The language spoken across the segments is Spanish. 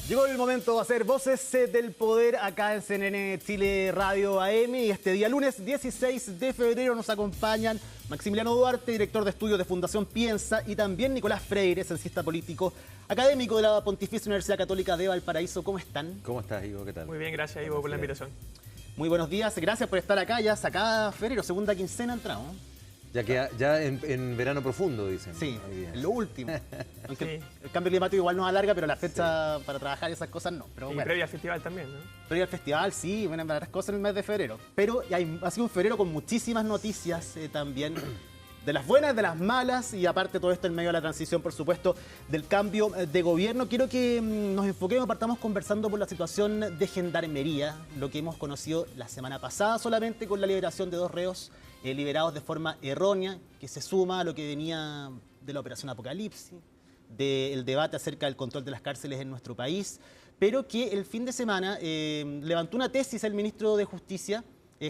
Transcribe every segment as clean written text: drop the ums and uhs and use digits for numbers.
Llegó el momento de hacer Voces del Poder acá en CNN Chile Radio AM y este día lunes 16 de febrero nos acompañan Maximiliano Duarte, director de estudios de Fundación Piensa, y también Nicolás Freire, ciencista político, académico de la Pontificia Universidad Católica de Valparaíso. ¿Cómo están? ¿Cómo estás, Ivo? ¿Qué tal? Muy bien, gracias, Ivo, por la invitación. Muy buenos días, gracias por estar acá. Ya sacada febrero, segunda quincena entramos. Ya en verano profundo, dicen. Sí, lo último. Aunque Sí. el cambio climático igual nos alarga, pero la fecha para trabajar esas cosas no. Pero Y bueno. previa al festival también, ¿no? Previo al festival, sí, van a varias cosas en el mes de febrero. Pero ha sido un febrero con muchísimas noticias también, de las buenas, de las malas, y aparte todo esto en medio de la transición, por supuesto, del cambio de gobierno. Quiero que nos enfoquemos, partamos conversando por la situación de Gendarmería, lo que hemos conocido la semana pasada solamente con la liberación de 2 reos liberados de forma errónea, que se suma a lo que venía de la Operación Apocalipsis, del debate acerca del control de las cárceles en nuestro país, pero que el fin de semana levantó una tesis el ministro de Justicia,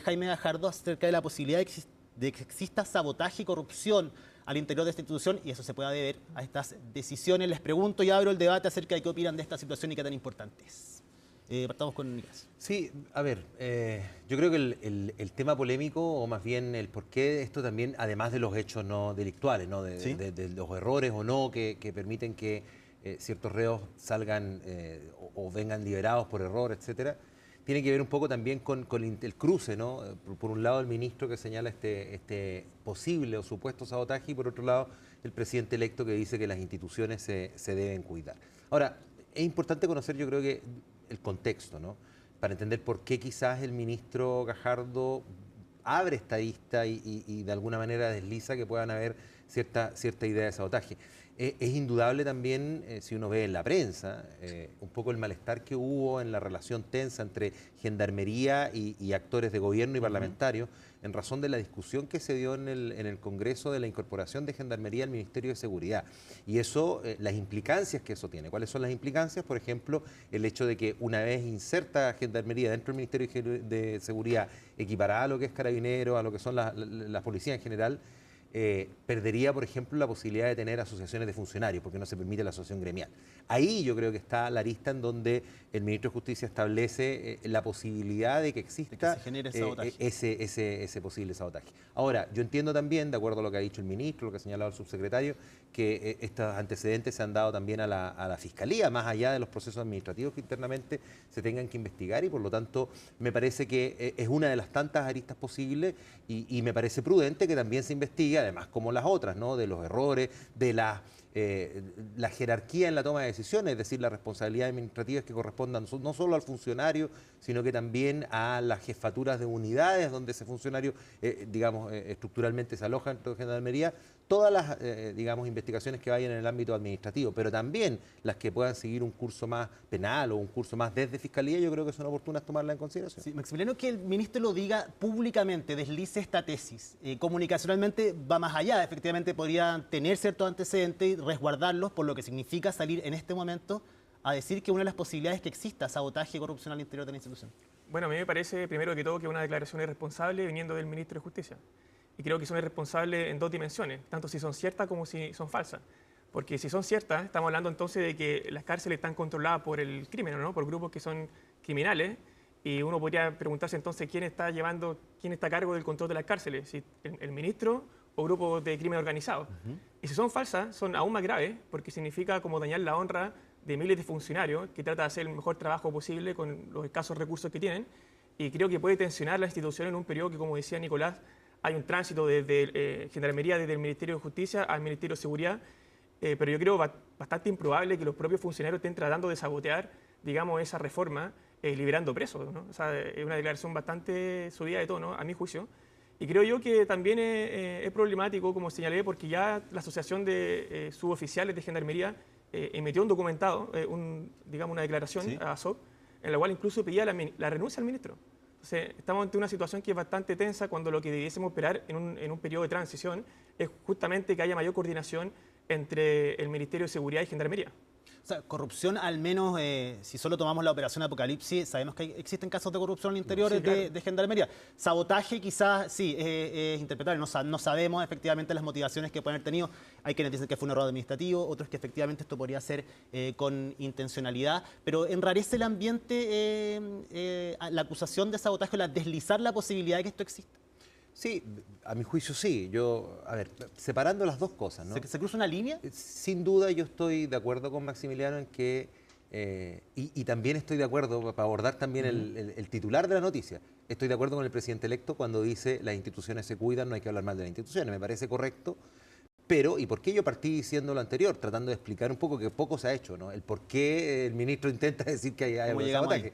Jaime Gajardo, acerca de la posibilidad de que exista sabotaje y corrupción al interior de esta institución, y eso se pueda deber a estas decisiones. Les pregunto y abro el debate acerca de qué opinan de esta situación y qué tan importante es. Partamos con Nicolás. Sí, a ver, yo creo que el tema polémico, o más bien el porqué de esto también, además de los hechos no delictuales, ¿no? ¿Sí? De los errores o no que permiten que ciertos reos salgan o vengan liberados por error, etcétera, tiene que ver un poco también con el cruce, ¿no? Por un lado el ministro que señala este posible o supuesto sabotaje, y por otro lado el presidente electo que dice que las instituciones se deben cuidar. Ahora, es importante conocer, yo creo que el contexto, ¿no? Para entender por qué quizás el ministro Gajardo abre esta lista y de alguna manera desliza que puedan haber cierta idea de sabotaje. Es indudable también, si uno ve en la prensa, un poco el malestar que hubo en la relación tensa entre Gendarmería y actores de gobierno y parlamentarios, en razón de la discusión que se dio en el Congreso de la incorporación de Gendarmería al Ministerio de Seguridad. Y eso, las implicancias que eso tiene. ¿Cuáles son las implicancias? Por ejemplo, el hecho de que una vez inserta Gendarmería dentro del Ministerio de Seguridad, equipará a lo que es Carabineros, a lo que son las policías en general, perdería, por ejemplo, la posibilidad de tener asociaciones de funcionarios, porque no se permite la asociación gremial. Ahí yo creo que está la lista en donde el ministro de Justicia establece la posibilidad de que exista de que se genere sabotaje. ese posible sabotaje. Ahora, yo entiendo también, de acuerdo a lo que ha dicho el ministro, lo que ha señalado el subsecretario, que estos antecedentes se han dado también a la Fiscalía, más allá de los procesos administrativos que internamente se tengan que investigar, y por lo tanto me parece que es una de las tantas aristas posibles, y me parece prudente que también se investigue, además como las otras, ¿no? De los errores, de la jerarquía en la toma de decisiones, es decir, las responsabilidades administrativas que correspondan no solo al funcionario, sino que también a las jefaturas de unidades donde ese funcionario, estructuralmente se aloja dentro de Gendarmería, todas las, investigaciones que vayan en el ámbito administrativo, pero también las que puedan seguir un curso más penal o un curso más desde Fiscalía, yo creo que son oportunas tomarlas en consideración. Sí, Maximiliano, que el ministro lo diga públicamente, deslice esta tesis, comunicacionalmente va más allá, efectivamente podría tener ciertos antecedentes y resguardarlos, por lo que significa salir en este momento a decir que una de las posibilidades es que exista sabotaje y corrupción al interior de la institución. Bueno, a mí me parece, primero que todo, que es una declaración irresponsable viniendo del ministro de Justicia. Y creo que son irresponsables en 2 dimensiones, tanto si son ciertas como si son falsas. Porque si son ciertas, estamos hablando entonces de que las cárceles están controladas por el crimen, ¿no? Por grupos que son criminales. Y uno podría preguntarse entonces quién está a cargo del control de las cárceles, si el ministro o grupos de crimen organizado. Y si son falsas, son aún más graves, porque significa como dañar la honra de miles de funcionarios que tratan de hacer el mejor trabajo posible con los escasos recursos que tienen. Y creo que puede tensionar la institución en un periodo que, como decía Nicolás, hay un tránsito desde Gendarmería, desde el Ministerio de Justicia al Ministerio de Seguridad, pero yo creo bastante improbable que los propios funcionarios estén tratando de sabotear, digamos, esa reforma, liberando presos, ¿no? O sea, es una declaración bastante subida de tono, a mi juicio. Y creo yo que también es problemático, como señalé, porque ya la Asociación de Suboficiales de Gendarmería emitió un documentado, una declaración, ¿sí?, a ASOP, en la cual incluso pedía la renuncia al ministro. Entonces, estamos ante una situación que es bastante tensa, cuando lo que debiésemos esperar en un periodo de transición es justamente que haya mayor coordinación entre el Ministerio de Seguridad y Gendarmería. O sea, corrupción, al menos, si solo tomamos la operación Apocalipsis, sabemos que existen casos de corrupción al interior Sí, claro. de Gendarmería. Sabotaje quizás sí, es interpretable, no sabemos efectivamente las motivaciones que pueden haber tenido. Hay quienes dicen que fue un error administrativo, otros que efectivamente esto podría ser con intencionalidad, pero enrarece el ambiente la acusación de sabotaje, deslizar la posibilidad de que esto exista. Sí, a mi juicio sí. Yo, a ver, separando las dos cosas, ¿no? ¿Se cruza una línea? Sin duda yo estoy de acuerdo con Maximiliano en que, y también estoy de acuerdo, para abordar también el titular de la noticia, estoy de acuerdo con el presidente electo cuando dice las instituciones se cuidan, no hay que hablar mal de las instituciones, me parece correcto. Pero, ¿y por qué yo partí diciendo lo anterior? Tratando de explicar un poco que poco se ha hecho, ¿no? El por qué el ministro intenta decir que hay algo de sabotaje.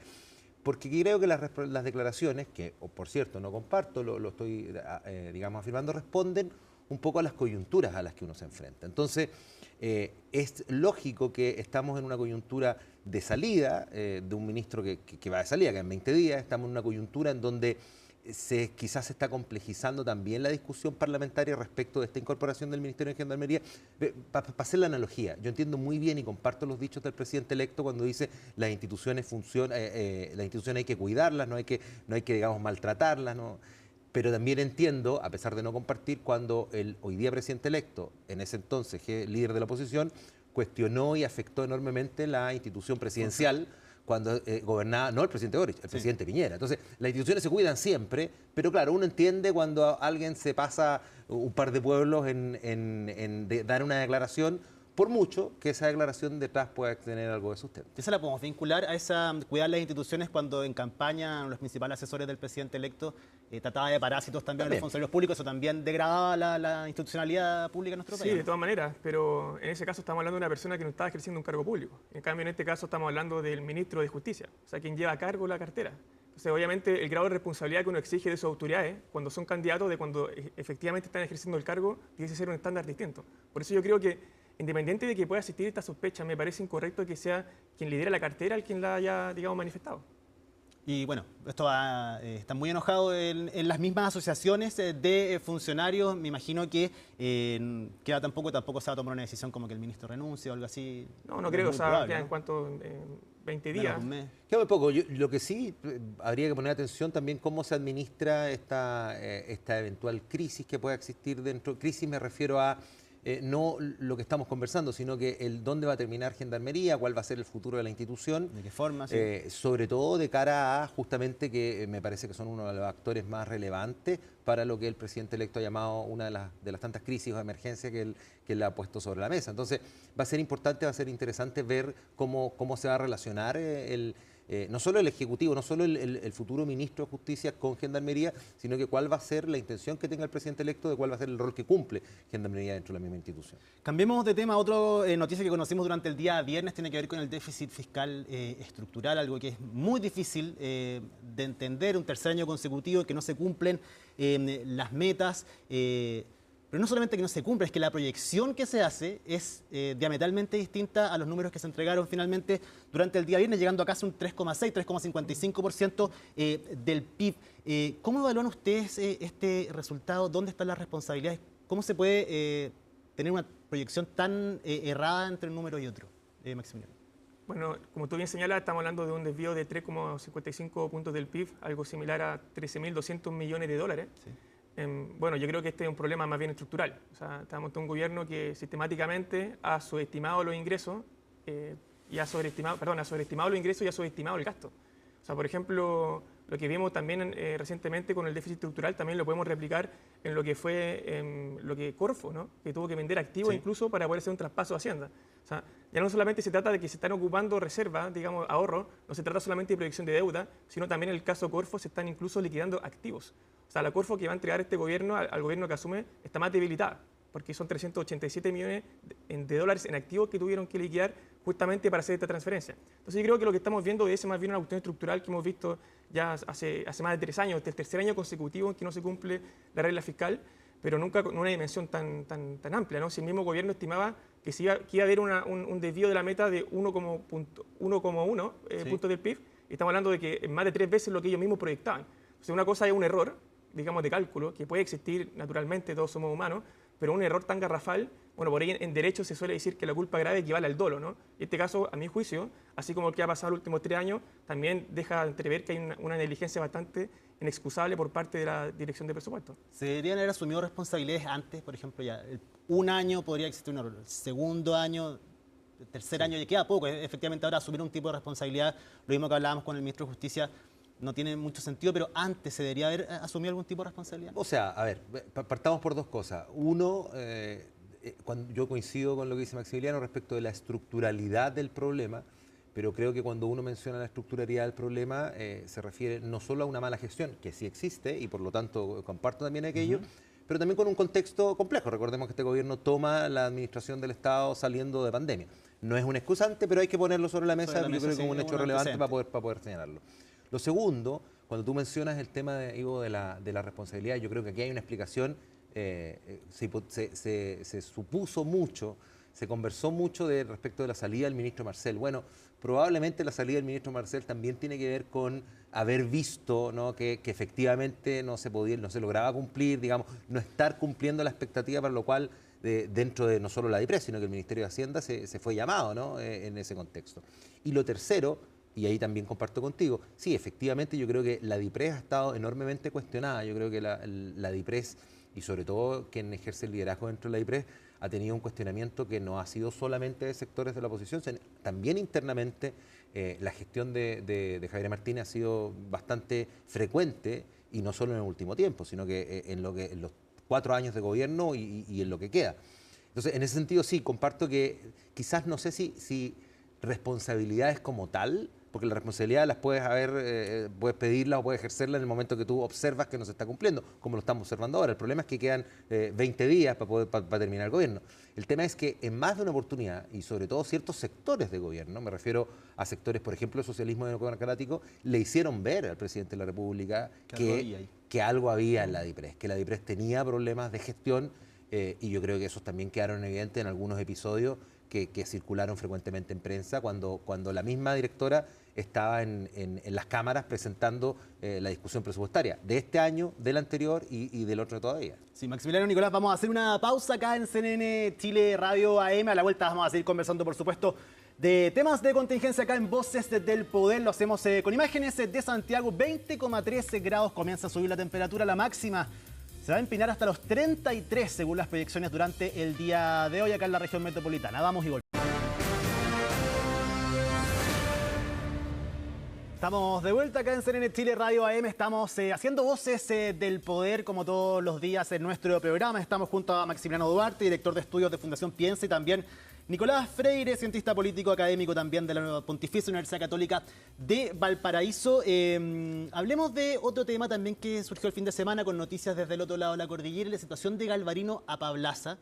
Porque creo que las declaraciones, que por cierto no comparto, lo estoy digamos afirmando, responden un poco a las coyunturas a las que uno se enfrenta. Entonces, es lógico que estamos en una coyuntura de salida de un ministro que va de salida, que en 20 días, estamos en una coyuntura en donde quizás se está complejizando también la discusión parlamentaria respecto de esta incorporación del Ministerio de Gendarmería. Para hacer la analogía, yo entiendo muy bien y comparto los dichos del presidente electo cuando dice las instituciones hay que cuidarlas, no hay que digamos, maltratarlas, ¿no? Pero también entiendo, a pesar de no compartir, cuando el hoy día presidente electo, en ese entonces líder de la oposición, cuestionó y afectó enormemente la institución presidencial, cuando gobernaba, no el presidente Boric, el presidente Piñera. Entonces, las instituciones se cuidan siempre, pero claro, uno entiende cuando alguien se pasa un par de pueblos en dar una declaración, por mucho que esa declaración detrás pueda tener algo de sustento. ¿Esa la podemos vincular a esa cuidar las instituciones cuando en campaña los principales asesores del presidente electo trataba de parásitos también a los funcionarios públicos? ¿Eso también degradaba la institucionalidad pública en nuestro país? Sí, de todas maneras, pero en ese caso estamos hablando de una persona que no está ejerciendo un cargo público. En cambio, en este caso estamos hablando del ministro de Justicia, o sea, quien lleva a cargo la cartera. Entonces, obviamente, el grado de responsabilidad que uno exige de sus autoridades cuando son candidatos, de cuando efectivamente están ejerciendo el cargo, tiene que ser un estándar distinto. Por eso yo creo que, independiente de que pueda existir esta sospecha, me parece incorrecto que sea quien lidera la cartera el quien la haya, digamos, manifestado. Y bueno, esto está muy enojado en las mismas asociaciones de funcionarios. Me imagino que queda tampoco se va a tomar una decisión como que el ministro renuncie o algo así. No creo, o sea, queda en cuanto 20 días. Queda muy poco. Lo que sí habría que poner atención también cómo se administra esta eventual crisis que pueda existir dentro. Crisis me refiero a no lo que estamos conversando, sino que dónde va a terminar Gendarmería, cuál va a ser el futuro de la institución. ¿De qué forma? Sí. Sobre todo de cara a justamente que me parece que son uno de los actores más relevantes para lo que el presidente electo ha llamado una de las tantas crisis o emergencias que él ha puesto sobre la mesa. Entonces va a ser importante, va a ser interesante ver cómo se va a relacionar no solo el Ejecutivo, no solo el futuro ministro de Justicia con Gendarmería, sino que cuál va a ser la intención que tenga el presidente electo de cuál va a ser el rol que cumple Gendarmería dentro de la misma institución. Cambiemos de tema. Otra noticia que conocimos durante el día viernes tiene que ver con el déficit fiscal estructural, algo que es muy difícil de entender, un tercer año consecutivo que no se cumplen las metas. Pero no solamente que no se cumple, es que la proyección que se hace es diametralmente distinta a los números que se entregaron finalmente durante el día viernes, llegando a casi un 3,6, 3,55% del PIB. ¿Cómo evalúan ustedes este resultado? ¿Dónde están las responsabilidades? ¿Cómo se puede tener una proyección tan errada entre un número y otro, Maximiliano? Bueno, como tú bien señalas, estamos hablando de un desvío de 3,55 puntos del PIB, algo similar a 13.200 millones de dólares. Sí. Bueno, yo creo que este es un problema más bien estructural. O sea, estamos ante un gobierno que sistemáticamente ha subestimado los ingresos y ha sobreestimado los ingresos y ha subestimado el gasto. O sea, por ejemplo, lo que vimos también recientemente con el déficit estructural también lo podemos replicar en lo que fue lo que Corfo, ¿no? Que tuvo que vender activos incluso para poder hacer un traspaso de Hacienda. O sea, ya no solamente se trata de que se están ocupando reservas, digamos, ahorros, no se trata solamente de proyección de deuda, sino también en el caso Corfo se están incluso liquidando activos. O sea, la Corfo que va a entregar este gobierno al gobierno que asume está más debilitada, porque son 387 millones de dólares en activos que tuvieron que liquidar justamente para hacer esta transferencia. Entonces yo creo que lo que estamos viendo es más bien una cuestión estructural que hemos visto ya hace más de 3 años, este es el tercer año consecutivo en que no se cumple la regla fiscal, pero nunca con una dimensión tan amplia, ¿no? Si el mismo gobierno estimaba que iba a haber un desvío de la meta de 1,1 puntos del PIB, y estamos hablando de que es más de 3 veces lo que ellos mismos proyectaban. O sea, una cosa es un error, digamos, de cálculo, que puede existir naturalmente, todos somos humanos, pero un error tan garrafal Bueno, por ahí en derecho se suele decir que la culpa grave equivale al dolo, ¿no? Y este caso, a mi juicio, así como el que ha pasado los últimos 3 años, también deja entrever que hay una negligencia bastante inexcusable por parte de la Dirección de Presupuesto. ¿Se deberían haber asumido responsabilidades antes? Por ejemplo, ya un año podría existir un error, el segundo año, el tercer año, ya queda poco. Efectivamente, ahora asumir un tipo de responsabilidad, lo mismo que hablábamos con el ministro de Justicia, no tiene mucho sentido, pero antes se debería haber asumido algún tipo de responsabilidad. O sea, a ver, partamos por dos cosas. Uno, cuando yo coincido con lo que dice Maximiliano respecto de la estructuralidad del problema, pero creo que cuando uno menciona la estructuralidad del problema se refiere no solo a una mala gestión, que sí existe y por lo tanto comparto también aquello, pero también con un contexto complejo. Recordemos que este gobierno toma la administración del Estado saliendo de pandemia. No es un excusante, pero hay que ponerlo sobre la mesa, yo creo que como un hecho relevante para poder señalarlo. Lo segundo, cuando tú mencionas el tema Ivo, de la responsabilidad, yo creo que aquí hay una explicación, se supuso mucho, se conversó mucho respecto de la salida del ministro Marcel. Bueno, probablemente la salida del ministro Marcel también tiene que ver con haber visto, ¿no?, que efectivamente no se lograba cumplir, digamos, no estar cumpliendo la expectativa, para lo cual dentro de no solo la DIPRES, sino que el Ministerio de Hacienda se fue llamado, ¿no?, en ese contexto. Y lo tercero, y ahí también comparto contigo, sí, efectivamente yo creo que la DIPRES ha estado enormemente cuestionada. Yo creo que la DIPRES, y sobre todo quien ejerce el liderazgo dentro de la DIPRES, ha tenido un cuestionamiento que no ha sido solamente de sectores de la oposición, sino también internamente. La gestión de Javier Martínez ha sido bastante frecuente, y no solo en el último tiempo, sino que en los 4 años de gobierno y en lo que queda. Entonces, en ese sentido sí, comparto que quizás no sé si responsabilidades como tal, porque la responsabilidad las puedes pedirla o puedes ejercerla en el momento que tú observas que no se está cumpliendo, como lo estamos observando ahora. El problema es que quedan 20 días para terminar el gobierno. El tema es que en más de una oportunidad, y sobre todo ciertos sectores de gobierno, me refiero a sectores, por ejemplo, el socialismo democrático, le hicieron ver al presidente de la República que algo había en la DIPRES, que la DIPRES tenía problemas de gestión, y yo creo que esos también quedaron evidentes en algunos episodios que circularon frecuentemente en prensa, cuando la misma directora estaba en las cámaras presentando la discusión presupuestaria de este año, del anterior y del otro todavía. Sí, Maximiliano, Nicolás, vamos a hacer una pausa acá en CNN Chile Radio AM. A la vuelta vamos a seguir conversando, por supuesto, de temas de contingencia acá en Voces del Poder. Lo hacemos con imágenes de Santiago. 20,13 grados comienza a subir la temperatura, la máxima se va a empinar hasta los 33 según las proyecciones durante el día de hoy acá en la región metropolitana. Vamos y volvemos. Estamos de vuelta acá en CNN Chile Radio AM. Estamos haciendo Voces del Poder como todos los días en nuestro programa. Estamos junto a Maximiliano Duarte, director de estudios de Fundación Piensa, y también Nicolás Freire, cientista político académico también de la Pontificia Universidad Católica de Valparaíso. Hablemos de otro tema también que surgió el fin de semana con noticias desde el otro lado de la cordillera, la situación de Galvarino Apablaza,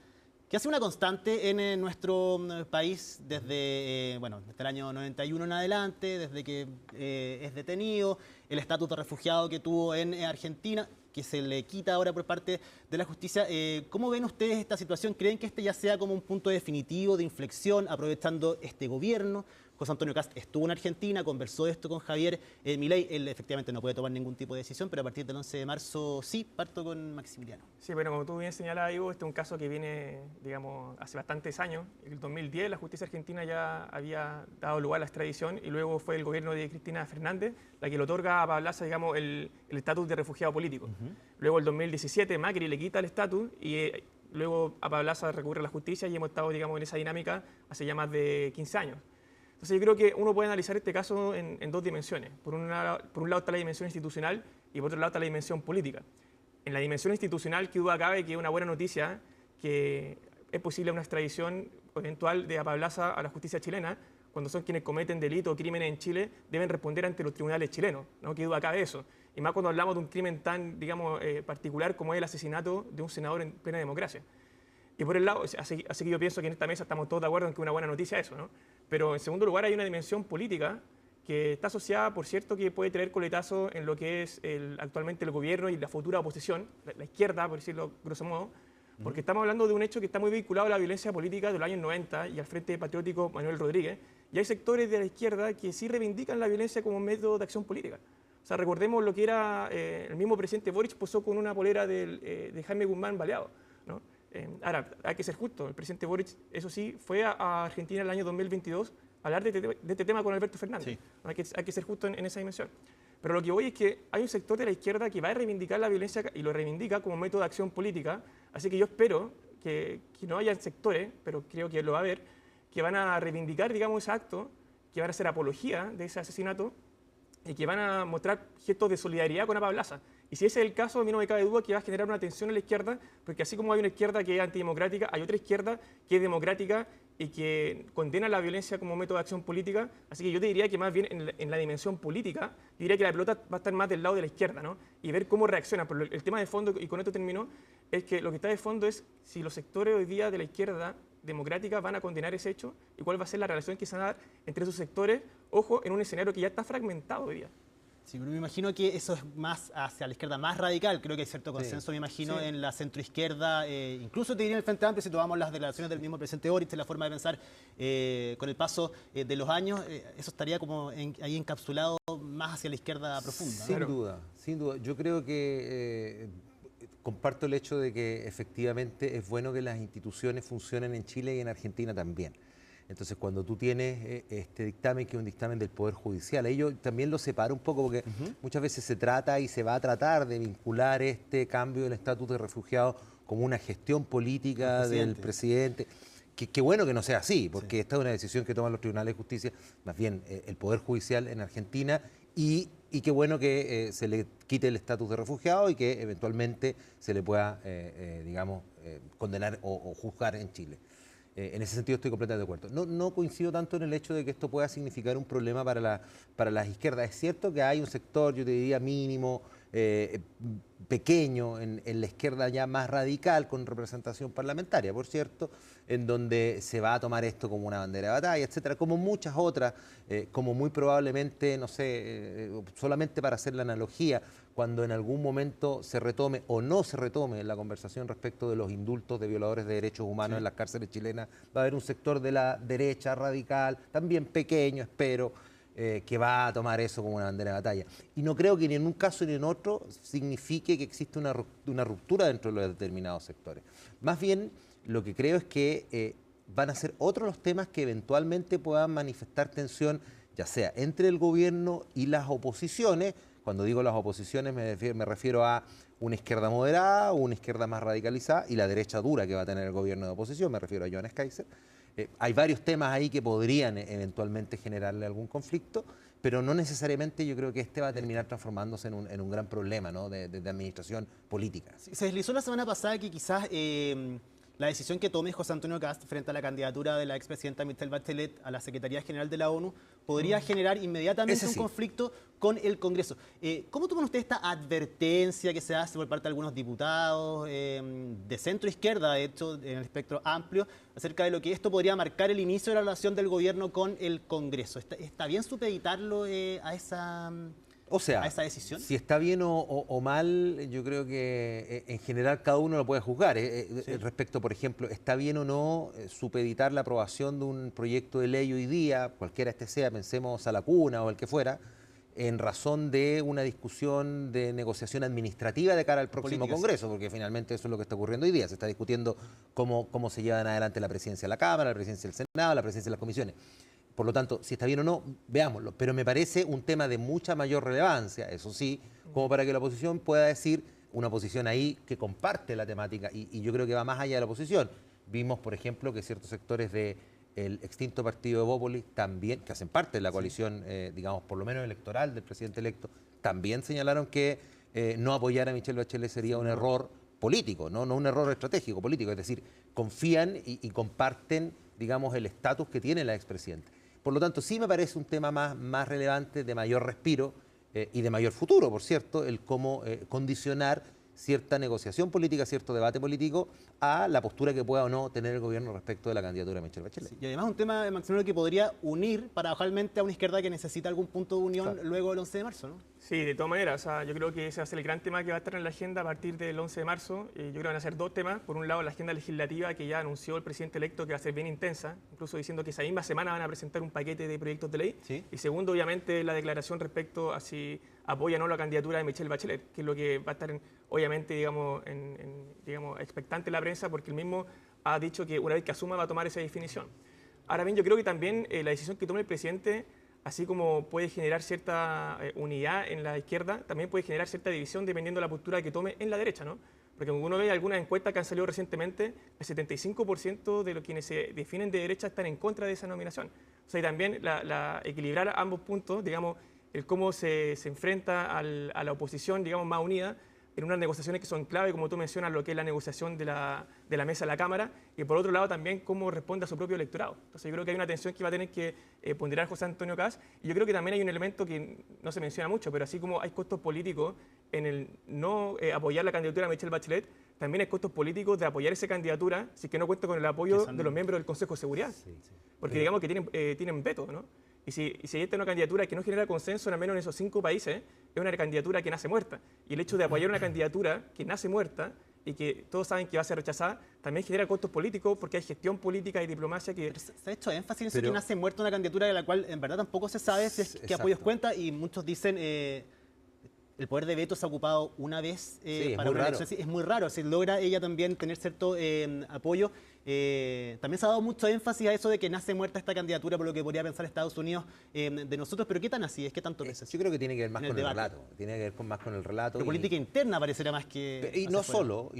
que hace una constante en nuestro país desde el año 91 en adelante, desde que es detenido, el estatus de refugiado que tuvo en Argentina, que se le quita ahora por parte de la justicia. ¿Cómo ven ustedes esta situación? ¿Creen que este ya sea como un punto definitivo de inflexión, aprovechando este gobierno? José Antonio Kast estuvo en Argentina, conversó esto con Javier Milei. Él efectivamente no puede tomar ningún tipo de decisión, pero a partir del 11 de marzo sí. Parto con Maximiliano. Sí, bueno, como tú bien señalabas, Ivo, este es un caso que viene, digamos, hace bastantes años. En el 2010 la justicia argentina ya había dado lugar a la extradición, y luego fue el gobierno de Cristina Fernández la que le otorga a Apablaza, digamos, el estatus de refugiado político. Luego, el 2017, Macri le quita el estatus y luego Apablaza recurre a la justicia, y hemos estado, digamos, en esa dinámica hace ya más de 15 años. Entonces yo creo que uno puede analizar este caso en dos dimensiones. Por un lado está la dimensión institucional y por otro lado está la dimensión política. En la dimensión institucional, que duda cabe que es una buena noticia que es posible una extradición eventual de Apablaza a la justicia chilena. Cuando son quienes cometen delitos o crímenes en Chile, deben responder ante los tribunales chilenos, ¿no? Que duda cabe eso. Y más cuando hablamos de un crimen tan, digamos, particular como es el asesinato de un senador en plena democracia. Y por el lado, así que yo pienso que en esta mesa estamos todos de acuerdo en que es una buena noticia eso, ¿no? Pero en segundo lugar hay una dimensión política que está asociada, por cierto, que puede traer coletazo en lo que es actualmente el gobierno y la futura oposición, la izquierda, por decirlo grosso modo, porque estamos hablando de un hecho que está muy vinculado a la violencia política de los años 90 y al Frente Patriótico Manuel Rodríguez, y hay sectores de la izquierda que sí reivindican la violencia como método de acción política. O sea, recordemos lo que era el mismo presidente Boric posó con una polera de Jaime Guzmán baleado, ¿no? Ahora, hay que ser justo. El presidente Boric, eso sí, fue a Argentina el año 2022 a hablar de este tema con Alberto Fernández. Sí. Hay que ser justo en esa dimensión. Pero lo que voy es que hay un sector de la izquierda que va a reivindicar la violencia y lo reivindica como método de acción política. Así que yo espero que no haya sectores, pero creo que lo va a haber, que van a reivindicar, digamos, ese acto, que van a hacer apología de ese asesinato y que van a mostrar gestos de solidaridad con Apa Plaza. Y si ese es el caso, a mí no me cabe duda que va a generar una tensión en la izquierda, porque así como hay una izquierda que es antidemocrática, hay otra izquierda que es democrática y que condena la violencia como método de acción política. Así que yo te diría que más bien en la dimensión política, diría que la pelota va a estar más del lado de la izquierda, ¿no? Y ver cómo reacciona. Pero el tema de fondo, y con esto termino, es que lo que está de fondo es si los sectores hoy día de la izquierda democrática van a condenar ese hecho y cuál va a ser la relación que se va a dar entre esos sectores, ojo, en un escenario que ya está fragmentado hoy día. Sí, pero me imagino que eso es más hacia la izquierda más radical. Creo que hay cierto consenso, me imagino, en la centroizquierda. Incluso te diría en el Frente Amplio, si tomamos las declaraciones del mismo presidente Boric, la forma de pensar con el paso de los años, eso estaría como ahí encapsulado más hacia la izquierda profunda. Sin duda, sin duda. Yo creo que comparto el hecho de que efectivamente es bueno que las instituciones funcionen en Chile y en Argentina también. Entonces, cuando tú tienes este dictamen, que es un dictamen del Poder Judicial, ahí yo también lo separo un poco porque muchas veces se trata y se va a tratar de vincular este cambio del estatus de refugiado como una gestión política del presidente. Qué bueno que no sea así, porque esta es una decisión que toman los tribunales de justicia, más bien el Poder Judicial en Argentina, y qué bueno que se le quite el estatus de refugiado y que eventualmente se le pueda, digamos, condenar o juzgar en Chile. En ese sentido estoy completamente de acuerdo. No coincido tanto en el hecho de que esto pueda significar un problema para las izquierdas. Es cierto que hay un sector, yo te diría mínimo, pequeño en la izquierda ya más radical, con representación parlamentaria, por cierto, en donde se va a tomar esto como una bandera de batalla, etcétera, como muchas otras, como muy probablemente, no sé, solamente para hacer la analogía, cuando en algún momento se retome o no se retome la conversación respecto de los indultos de violadores de derechos humanos en las cárceles chilenas, va a haber un sector de la derecha radical, también pequeño, espero, que va a tomar eso como una bandera de batalla. Y no creo que ni en un caso ni en otro signifique que existe una ruptura dentro de los determinados sectores. Más bien, lo que creo es que van a ser otros los temas que eventualmente puedan manifestar tensión, ya sea entre el gobierno y las oposiciones. Cuando digo las oposiciones me refiero a una izquierda moderada, una izquierda más radicalizada y la derecha dura que va a tener el gobierno de oposición, me refiero a Johannes Kaiser. Hay varios temas ahí que podrían eventualmente generarle algún conflicto, pero no necesariamente yo creo que este va a terminar transformándose en un gran problema, ¿no?, de administración política. Se deslizó la semana pasada que quizás la decisión que tome José Antonio Kast frente a la candidatura de la expresidenta Michelle Bachelet a la Secretaría General de la ONU podría generar inmediatamente un conflicto con el Congreso. ¿Cómo toman ustedes esta advertencia que se hace por parte de algunos diputados de centro-izquierda, de hecho, en el espectro amplio, acerca de lo que esto podría marcar el inicio de la relación del gobierno con el Congreso? ¿Está bien supeditarlo a esa decisión? Si está bien o mal, yo creo que en general cada uno lo puede juzgar. Respecto, por ejemplo, ¿está bien o no supeditar la aprobación de un proyecto de ley hoy día, cualquiera este sea, pensemos a la cuna o el que fuera, en razón de una discusión de negociación administrativa de cara al próximo Congreso? Porque finalmente eso es lo que está ocurriendo hoy día. Se está discutiendo cómo se llevan adelante la presidencia de la Cámara, la presidencia del Senado, la presidencia de las comisiones. Por lo tanto, si está bien o no, veámoslo. Pero me parece un tema de mucha mayor relevancia, eso sí, como para que la oposición pueda decir una posición ahí que comparte la temática. Y yo creo que va más allá de la oposición. Vimos, por ejemplo, que ciertos sectores del extinto partido de Bópoli también, que hacen parte de la coalición, digamos, por lo menos electoral del presidente electo, también señalaron que no apoyar a Michelle Bachelet sería un error político, no un error estratégico, político. Es decir, confían y comparten, digamos, el estatus que tiene la expresidenta. Por lo tanto, sí me parece un tema más relevante, de mayor respiro y de mayor futuro, por cierto, el cómo condicionar cierta negociación política, cierto debate político a la postura que pueda o no tener el gobierno respecto de la candidatura de Michelle Bachelet. Sí, y además un tema, Maximiliano, que podría unir paradojalmente a una izquierda que necesita algún punto de unión luego del 11 de marzo, ¿no? Sí, de todas maneras, o sea, yo creo que ese va a ser el gran tema que va a estar en la agenda a partir del 11 de marzo. Yo creo que van a ser dos temas. Por un lado, la agenda legislativa que ya anunció el presidente electo que va a ser bien intensa, incluso diciendo que esa misma semana van a presentar un paquete de proyectos de ley. Sí. Y segundo, obviamente, la declaración respecto a si apoya o no la candidatura de Michelle Bachelet, que es lo que va a estar, obviamente, digamos, digamos, expectante la prensa, porque él mismo ha dicho que una vez que asuma va a tomar esa definición. Ahora bien, yo creo que también la decisión que tome el presidente, así como puede generar cierta unidad en la izquierda, también puede generar cierta división dependiendo de la postura que tome en la derecha, ¿no? Porque como uno ve algunas encuestas que han salido recientemente, el 75% de los quienes se definen de derecha están en contra de esa nominación. O sea, y también equilibrar ambos puntos, digamos, el cómo se enfrenta a la oposición, digamos, más unida, en unas negociaciones que son clave, como tú mencionas, lo que es la negociación de la mesa de la Cámara, y por otro lado también cómo responde a su propio electorado. Entonces yo creo que hay una tensión que va a tener que ponderar José Antonio Kast, y yo creo que también hay un elemento que no se menciona mucho, pero así como hay costos políticos en el no apoyar la candidatura de Michelle Bachelet, también hay costos políticos de apoyar esa candidatura si que no cuenta con el apoyo de los miembros del Consejo de Seguridad. Sí, sí. Porque digamos que tienen veto, ¿no? Y si esta es una candidatura que no genera consenso, al menos en esos 5 países, es una candidatura que nace muerta. Y el hecho de apoyar una candidatura que nace muerta y que todos saben que va a ser rechazada, también genera costos políticos porque hay gestión política y diplomacia que... Pero se ha hecho énfasis en eso, que nace muerta una candidatura de la cual en verdad tampoco se sabe si es que apoyos cuenta, y muchos dicen... el poder de veto se ha ocupado una vez para una elección. Sí, es muy raro. Si logra ella también tener cierto apoyo. También se ha dado mucho énfasis a eso de que nace muerta esta candidatura por lo que podría pensar Estados Unidos de nosotros. Pero ¿qué tan así es? ¿Qué tanto pesa? Yo creo que tiene que ver más con el relato. Tiene que ver más con el relato. Pero política interna pareciera más que... Y no solo.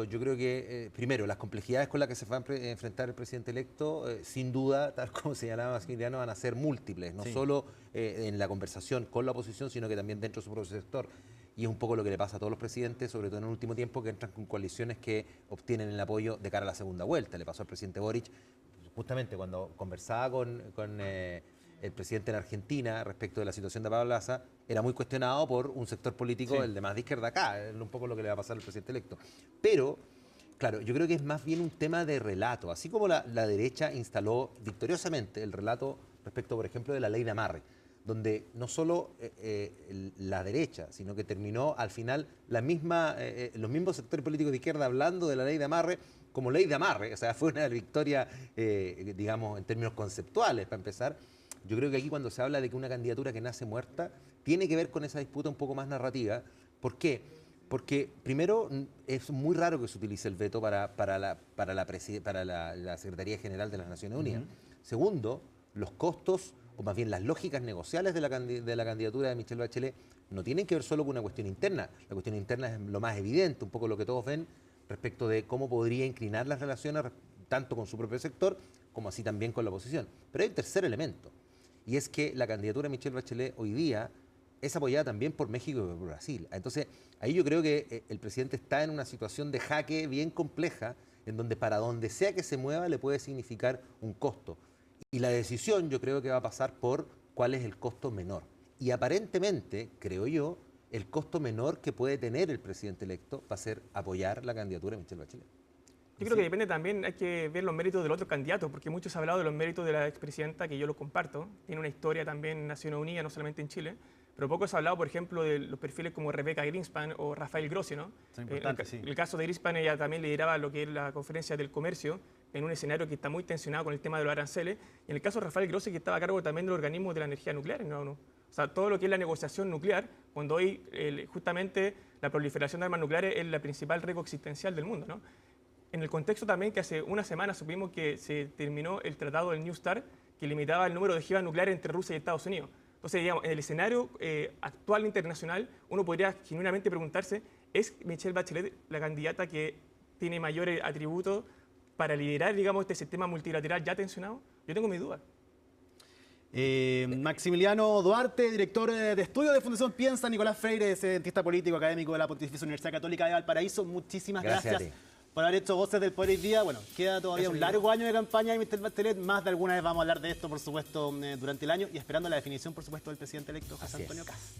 Yo creo que, primero, las complejidades con las que se va a enfrentar el presidente electo, sin duda, tal como señalaba Maximiliano, van a ser múltiples. No solo en la conversación con la oposición, sino que también dentro de su propio sector. Y es un poco lo que le pasa a todos los presidentes, sobre todo en el último tiempo, que entran con coaliciones que obtienen el apoyo de cara a la segunda vuelta. Le pasó al presidente Boric, justamente cuando conversaba con el presidente en Argentina respecto de la situación de Pablo Laza, era muy cuestionado por un sector político, el de más de izquierda acá, es un poco lo que le va a pasar al presidente electo. Pero, claro, yo creo que es más bien un tema de relato. Así como la derecha instaló victoriosamente el relato respecto, por ejemplo, de la ley de amarre, donde no solo la derecha, sino que terminó al final los mismos sectores políticos de izquierda hablando de la ley de amarre como ley de amarre. O sea, fue una victoria, digamos, en términos conceptuales, para empezar. Yo creo que aquí cuando se habla de que una candidatura que nace muerta, tiene que ver con esa disputa un poco más narrativa. ¿Por qué? Porque, primero, es muy raro que se utilice el veto para la Secretaría General de las Naciones Unidas. Segundo, los costos, o más bien las lógicas negociales de la candidatura de Michelle Bachelet, no tienen que ver solo con una cuestión interna. La cuestión interna es lo más evidente, un poco lo que todos ven respecto de cómo podría inclinar las relaciones tanto con su propio sector como así también con la oposición. Pero hay un tercer elemento, y es que la candidatura de Michelle Bachelet hoy día es apoyada también por México y por Brasil. Entonces, ahí yo creo que el presidente está en una situación de jaque bien compleja, en donde para donde sea que se mueva le puede significar un costo. Y la decisión yo creo que va a pasar por cuál es el costo menor. Y aparentemente, creo yo, el costo menor que puede tener el presidente electo va a ser apoyar la candidatura de Michelle Bachelet. Yo creo que depende también, hay que ver los méritos del otro candidato, porque muchos han hablado de los méritos de la expresidenta, que yo los comparto. Tiene una historia también en Naciones Unidas, no solamente en Chile. Pero poco se ha hablado, por ejemplo, de los perfiles como Rebecca Greenspan o Rafael Grossi, ¿no? El caso de Greenspan, ella también lideraba lo que es la conferencia del comercio en un escenario que está muy tensionado con el tema de los aranceles. Y en el caso de Rafael Grossi, que estaba a cargo también del organismo de la energía nuclear en la ONU. O sea, todo lo que es la negociación nuclear, cuando hoy justamente la proliferación de armas nucleares es la principal riesgo existencial del mundo, ¿no? En el contexto también que hace una semana supimos que se terminó el tratado del New START, que limitaba el número de ojivas nucleares entre Rusia y Estados Unidos. Entonces, digamos, en el escenario actual internacional, uno podría genuinamente preguntarse, ¿es Michelle Bachelet la candidata que tiene mayores atributos para liderar, digamos, este sistema multilateral ya tensionado? Yo tengo mis dudas. Maximiliano Duarte, director de estudio de Fundación Piensa, Nicolás Freire, cientista político académico de la Pontificia Universidad Católica de Valparaíso. Muchísimas gracias por haber hecho Voces del Poder hoy día. Bueno, queda todavía un largo año de campaña de Michelle Bachelet. Más de alguna vez vamos a hablar de esto, por supuesto, durante el año, y esperando la definición, por supuesto, del presidente electo, José Antonio Kast.